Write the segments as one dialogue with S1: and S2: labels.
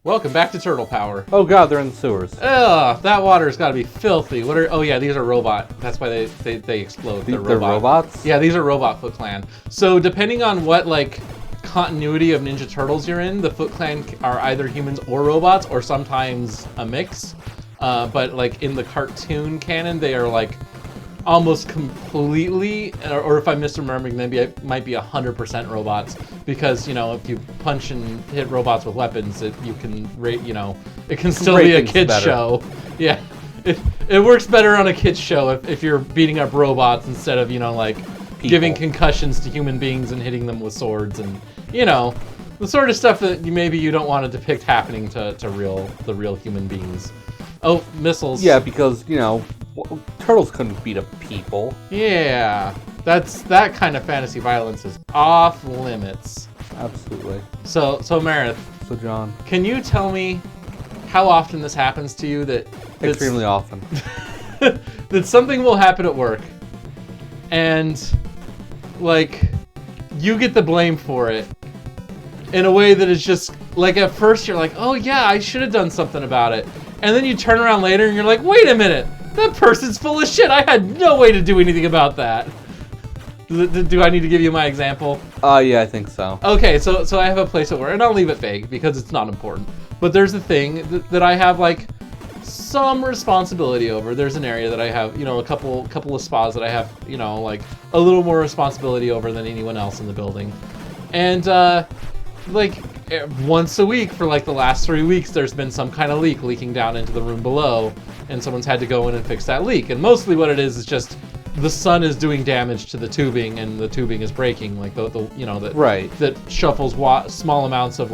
S1: Welcome back to Turtle Power.
S2: Oh god, they're in the sewers.
S1: Ugh, that water's got to be filthy. What are? Oh yeah, these are robot. That's why they explode.
S2: They're robots?
S1: Yeah, these are Robot Foot Clan. So depending on what like continuity of Ninja Turtles you're in, the Foot Clan are either humans or robots, or sometimes a mix. But like in the cartoon canon, they are like almost completely, or if I'm misremembering, maybe it might be 100% robots, because if you punch and hit robots with weapons, it can still be a kids show. Yeah, it works better on a kids show if you're beating up robots instead of giving concussions to human beings and hitting them with swords and the sort of stuff that maybe you don't want to depict happening to the real human beings. Oh, missiles.
S2: Yeah, because turtles couldn't beat up people.
S1: Yeah, that kind of fantasy violence is off limits.
S2: Absolutely.
S1: So Amarith.
S2: So John,
S1: can you tell me how often this happens to you?
S2: Extremely often.
S1: That something will happen at work, and you get the blame for it in a way that is just at first you're like, oh yeah, I should have done something about it, and then you turn around later and you're like, wait a minute. That person's full of shit. I had no way to do anything about that. Do I need to give you my example?
S2: Yeah, I think so.
S1: Okay, so I have a place at work, and I'll leave it vague because it's not important. But there's a thing that I have some responsibility over. There's an area that I have, a couple of spas that I have, a little more responsibility over than anyone else in the building. And once a week for the last 3 weeks, there's been some kind of leak leaking down into the room below, and someone's had to go in and fix that leak. And mostly what it is just the sun is doing damage to the tubing, and the tubing is breaking, that shuffles small amounts of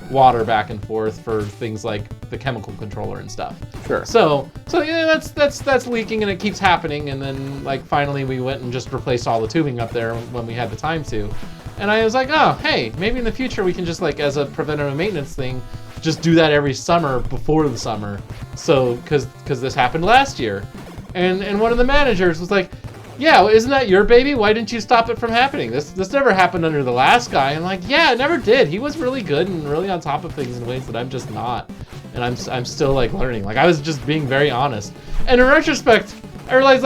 S1: water back and forth for things like the chemical controller and stuff.
S2: Sure.
S1: So yeah, that's leaking, and it keeps happening. And then finally we went and just replaced all the tubing up there when we had the time to. And I was like, oh, hey, maybe in the future we can just as a preventative maintenance thing, just do that every summer before the summer. So, because this happened last year. And one of the managers was like, yeah, isn't that your baby? Why didn't you stop it from happening? This never happened under the last guy. I'm like, yeah, it never did. He was really good and really on top of things in ways that I'm just not. And I'm still learning. I was just being very honest. And in retrospect, I realized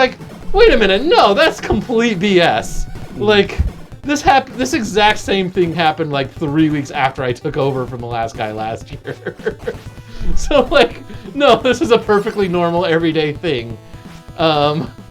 S1: wait a minute, no, that's complete BS. This exact same thing happened 3 weeks after I took over from the last guy last year. So no, this is a perfectly normal everyday thing.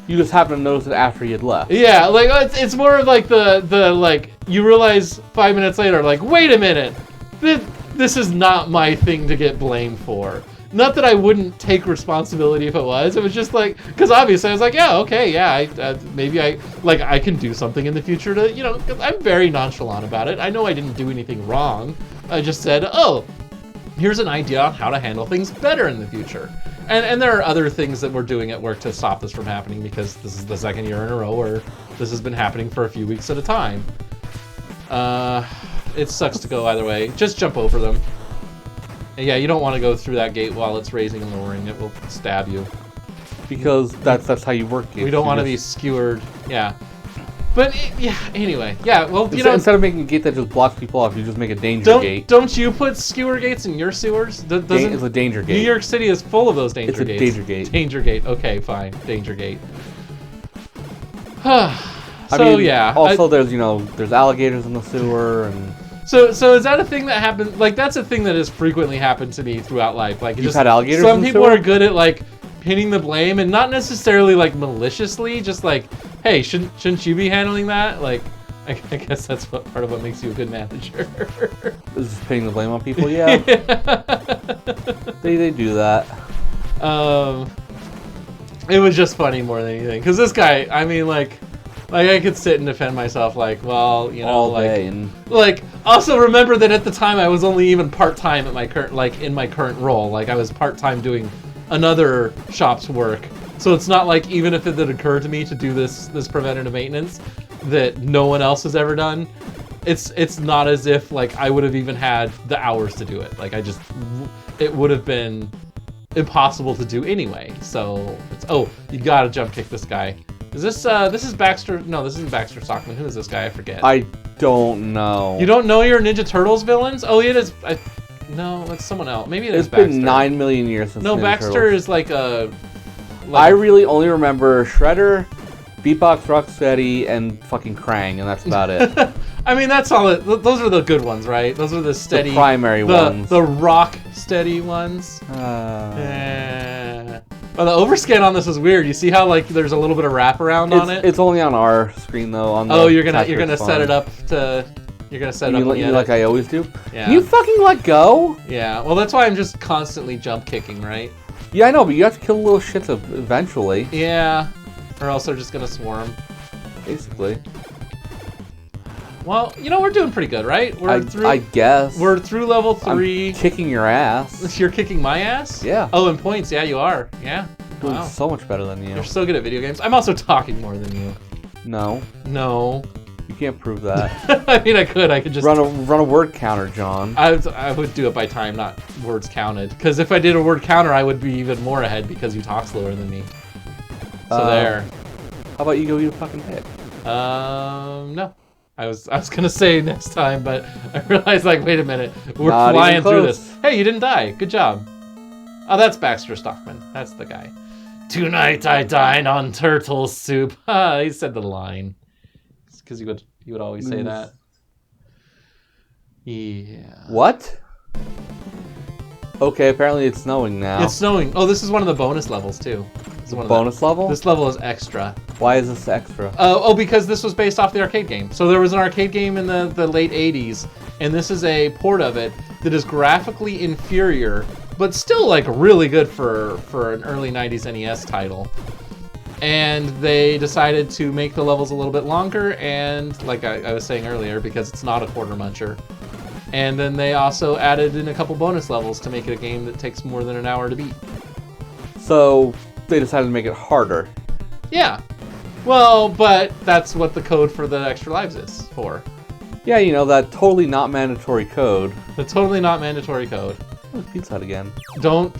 S2: You just happen to notice it after you'd left.
S1: Yeah, it's more of the you realize 5 minutes later, wait a minute, this is not my thing to get blamed for. Not that I wouldn't take responsibility if it was. It was just because obviously I was yeah, okay, yeah, maybe I can do something in the future to, 'cause I'm very nonchalant about it. I know I didn't do anything wrong. I just said, oh, here's an idea on how to handle things better in the future. And there are other things that we're doing at work to stop this from happening, because this is the second year in a row where this has been happening for a few weeks at a time. It sucks to go either way. Just jump over them. Yeah, you don't want to go through that gate while it's raising and lowering. It will stab you.
S2: Because that's how you work gates.
S1: We don't want to be skewered. Yeah. But, yeah, anyway. Yeah, well,
S2: instead of making a gate that just blocks people off, you just make a danger gate.
S1: Don't you put skewer gates in your sewers?
S2: It's a danger gate.
S1: New York City is full of those danger gates.
S2: It's a danger gate.
S1: Danger gate. Okay, fine. Danger gate.
S2: Yeah. Also, there's alligators in the sewer, and...
S1: So is that a thing that happens? That's a thing that has frequently happened to me throughout life.
S2: You've had alligators in the sewer?
S1: Some people are good at, pinning the blame, and not necessarily, maliciously, just hey, shouldn't you be handling that? I guess that's part of what makes you a good manager.
S2: Is just pinning the blame on people? Yeah. They do that.
S1: It was just funny more than anything. Because this guy, I mean, I could sit and defend myself, all
S2: day and...
S1: also remember that at the time I was only even part-time at my current, in my current role. I was part-time doing another shop's work. So it's not even if it had occurred to me to do this preventative maintenance that no one else has ever done, it's not as if I would have even had the hours to do it. It would have been impossible to do anyway. So you gotta jump kick this guy. Is this is Baxter? No, this isn't Baxter Stockman. Who is this guy? I forget.
S2: I don't know.
S1: You don't know your Ninja Turtles villains? Oh, it is. No, that's someone else. Maybe it is
S2: It's
S1: Baxter.
S2: been 9 million years since
S1: No,
S2: Ninja
S1: Baxter
S2: Turtles.
S1: is like a...
S2: I really only remember Shredder, Beatbox Rocksteady, and fucking Krang, and that's about it.
S1: I mean, that's all. Those are the good ones, right? Those are the steady...
S2: The primary ones.
S1: The rock steady ones. Well, the overscan on this is weird. You see how like there's a little bit of wraparound on it?
S2: It's only on our screen though. On the
S1: you're gonna set it up to... You're gonna set it up
S2: like I always do?
S1: Yeah.
S2: Can you fucking let go?
S1: Yeah, well that's why I'm just constantly jump kicking, right?
S2: Yeah, I know, but you have to kill little shits eventually.
S1: Yeah, or else they're just gonna swarm.
S2: Basically.
S1: Well, you know, we're doing pretty good, right?
S2: I guess.
S1: We're through level 3.
S2: I'm kicking your ass.
S1: You're kicking my ass?
S2: Yeah.
S1: Oh, in points, yeah, you are. Yeah.
S2: Doing so much better than you.
S1: You're so good at video games. I'm also talking more than you.
S2: No.
S1: No.
S2: You can't prove that.
S1: I mean, I could just...
S2: Run a word counter, John.
S1: I would do it by time, not words counted. Because if I did a word counter, I would be even more ahead because you talk slower than me. So there.
S2: How about you go eat a fucking pig?
S1: No. I was gonna say next time, but I realized, like, wait a minute, we're
S2: Not
S1: flying
S2: even
S1: through
S2: close.
S1: this. Hey, you didn't die. Good job. Oh, that's Baxter Stockman. That's the guy. Tonight I dine on turtle soup. He said the line. Because you would always say that. Yeah.
S2: What? Okay, apparently it's snowing now.
S1: It's snowing. Oh, this is one of the bonus levels too. This is one of
S2: bonus level?
S1: This level is extra.
S2: Why is this extra?
S1: Because this was based off the arcade game. So there was an arcade game in the late 80s, and this is a port of it that is graphically inferior, but still like really good for an early 90s NES title. And they decided to make the levels a little bit longer, and like I was saying earlier, because it's not a quarter muncher. And then they also added in a couple bonus levels to make it a game that takes more than an hour to beat.
S2: So they decided to make it harder.
S1: Yeah. Well, but that's what the code for the extra lives is for.
S2: Yeah, you know, that totally not mandatory code.
S1: The totally not mandatory code.
S2: Oh, Pizza Hut again.
S1: Don't...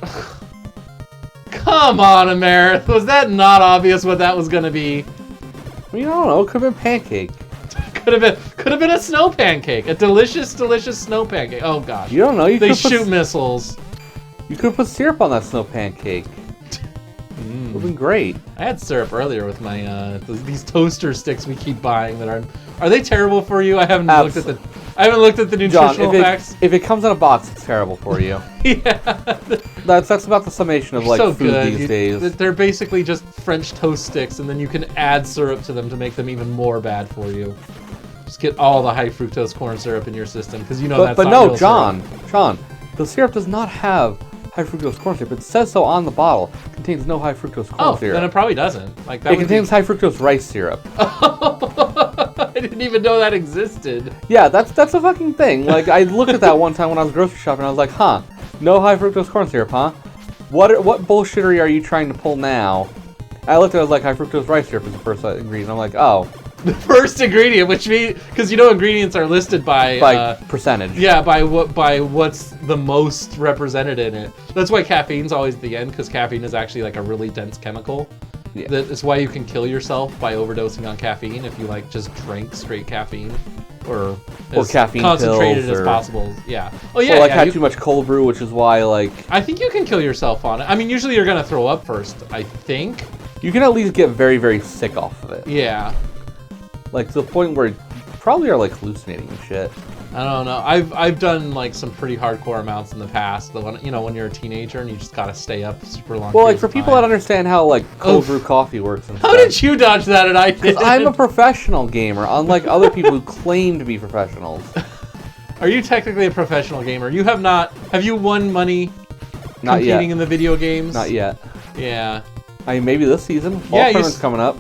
S1: Come on, Amarith. Was that not obvious what that was going to be?
S2: I mean, I don't know. It could have been pancake.
S1: Could have been a snow pancake. A delicious, delicious snow pancake. Oh, gosh.
S2: You don't know.
S1: They shoot missiles.
S2: You could have put syrup on that snow pancake. It would have been great.
S1: I had syrup earlier with my these toaster sticks we keep buying that are they terrible for you? I haven't looked at the nutritional facts.
S2: If it comes in a box, it's terrible for you.
S1: Yeah.
S2: That's about the summation of like
S1: so
S2: food
S1: good.
S2: these days.
S1: They're basically just French toast sticks, and then you can add syrup to them to make them even more bad for you. Just get all the high fructose corn syrup in your system, because you know that's not real syrup.
S2: John, the syrup does not have high fructose corn syrup. It says so on the bottle. It contains no high fructose corn syrup.
S1: Then it probably doesn't. Like that.
S2: It contains high fructose rice syrup.
S1: I didn't even know that existed.
S2: Yeah, that's a fucking thing. Like I looked at that one time when I was grocery shopping. I was like, huh, no high fructose corn syrup, huh? What bullshittery are you trying to pull now? I looked at it, I was like, high fructose rice syrup is the first ingredient. I'm like, oh.
S1: The first ingredient, which means, because you know ingredients are listed by
S2: percentage.
S1: Yeah, by what's the most represented in it. That's why caffeine's always the end, because caffeine is actually like a really dense chemical. Yeah. That's why you can kill yourself by overdosing on caffeine if you like just drink straight caffeine, or as
S2: caffeine
S1: concentrated
S2: pills
S1: as possible. Yeah. Oh yeah.
S2: Or like had too much cold brew, which is why like.
S1: I think you can kill yourself on it. I mean, usually you're gonna throw up first. I think.
S2: You can at least get very, very sick off of it.
S1: Yeah.
S2: Like to the point where you probably are like hallucinating and shit.
S1: I don't know. I've done like some pretty hardcore amounts in the past. When you're a teenager and you just gotta stay up super long.
S2: Well, like for people that understand how like cold brew coffee works and stuff.
S1: How did you dodge that and I didn't?
S2: I'm a professional gamer, unlike other people who claim to be professionals.
S1: Are you technically a professional gamer? You have not. Have you won money
S2: not
S1: competing
S2: yet.
S1: in the video games?
S2: Not yet.
S1: Yeah.
S2: I mean, maybe this season. Fall tournament's coming up.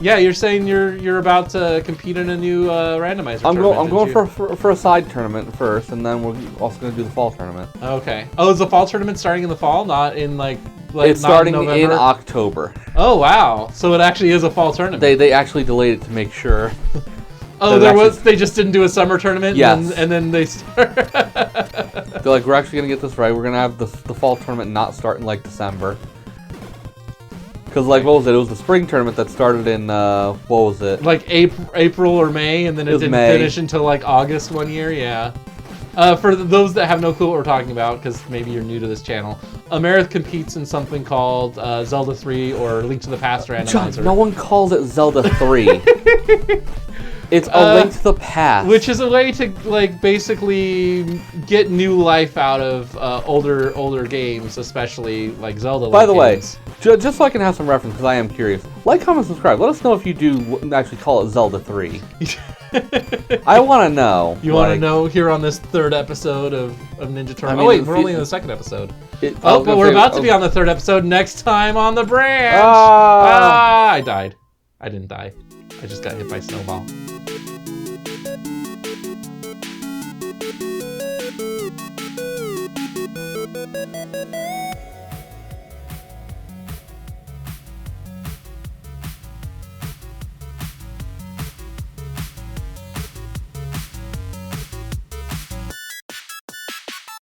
S1: Yeah, you're saying you're about to compete in a new randomizer tournament.
S2: I'm going for a side tournament first, and then we're also going to do the fall tournament.
S1: Okay. Oh, is the fall tournament starting in the fall, not in like
S2: it's starting
S1: in
S2: October.
S1: Oh wow! So it actually is a fall tournament.
S2: They actually delayed it to make sure.
S1: Oh, they just didn't do a summer tournament.
S2: Yes.
S1: And then they start.
S2: They're like, we're actually going to get this right. We're going to have the fall tournament not start in like December. Because, like, what was it? It was the spring tournament that started in, what was it?
S1: Like April or May, and then it didn't
S2: May.
S1: finish until, like, August one year, yeah. For those that have no clue what we're talking about, because maybe you're new to this channel, Amarith competes in something called Zelda 3 or Link to the Past randomizer.
S2: John, no one calls it Zelda 3. It's a Link to the Past.
S1: Which is a way to like basically get new life out of older games, especially like Zelda.
S2: By the way, just so I can have some reference, because I am curious, like, comment, subscribe. Let us know if you do actually call it Zelda 3. I want to know.
S1: You want to know here on this 3rd episode of Ninja Turtle?
S2: I mean,
S1: oh wait, we're only in the 2nd episode.
S2: But
S1: we're about to be on the 3rd episode next time on the branch. I died. I didn't die. I just got hit by a snowball.